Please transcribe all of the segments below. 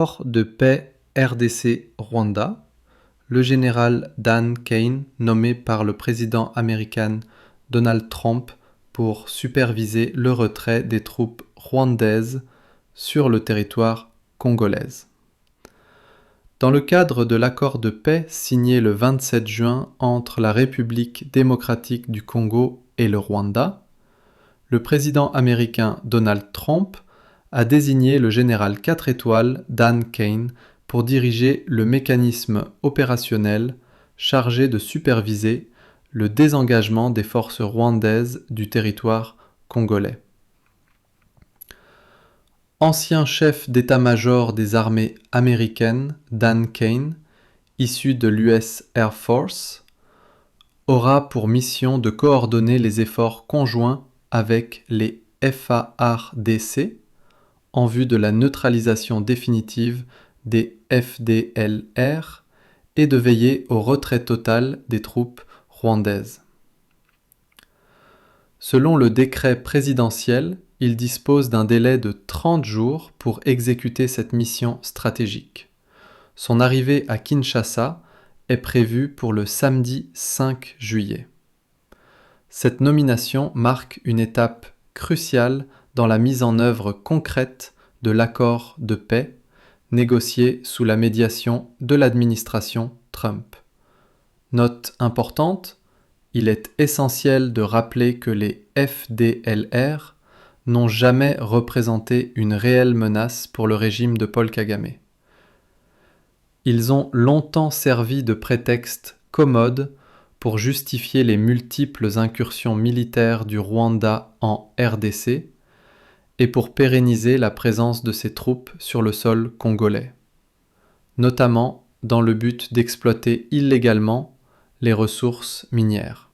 Accord de paix RDC-Rwanda, le général Dan Kane, nommé par le président américain Donald Trump pour superviser le retrait des troupes rwandaises sur le territoire congolais. Dans le cadre de l'accord de paix signé le 27 juin entre la République démocratique du Congo et le Rwanda, le président américain Donald Trump a désigné le général 4 étoiles Dan Kane pour diriger le mécanisme opérationnel chargé de superviser le désengagement des forces rwandaises du territoire congolais. Ancien chef d'état-major des armées américaines, Dan Kane, issu de l'US Air Force, aura pour mission de coordonner les efforts conjoints avec les FARDC en vue de la neutralisation définitive des FDLR et de veiller au retrait total des troupes rwandaises. Selon le décret présidentiel, il dispose d'un délai de 30 jours pour exécuter cette mission stratégique. Son arrivée à Kinshasa est prévue pour le samedi 5 juillet. Cette nomination marque une étape cruciale dans la mise en œuvre concrète de l'accord de paix négocié sous la médiation de l'administration Trump. Note importante, il est essentiel de rappeler que les FDLR n'ont jamais représenté une réelle menace pour le régime de Paul Kagame. Ils ont longtemps servi de prétexte commode pour justifier les multiples incursions militaires du Rwanda en RDC et pour pérenniser la présence de ses troupes sur le sol congolais, notamment dans le but d'exploiter illégalement les ressources minières.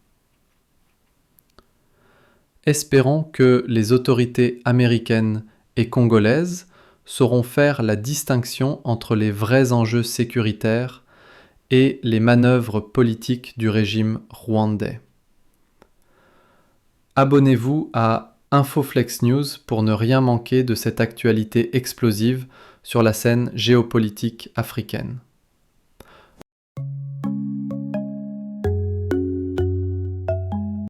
Espérons que les autorités américaines et congolaises sauront faire la distinction entre les vrais enjeux sécuritaires et les manœuvres politiques du régime rwandais. Abonnez-vous à InfoFlex News pour ne rien manquer de cette actualité explosive sur la scène géopolitique africaine.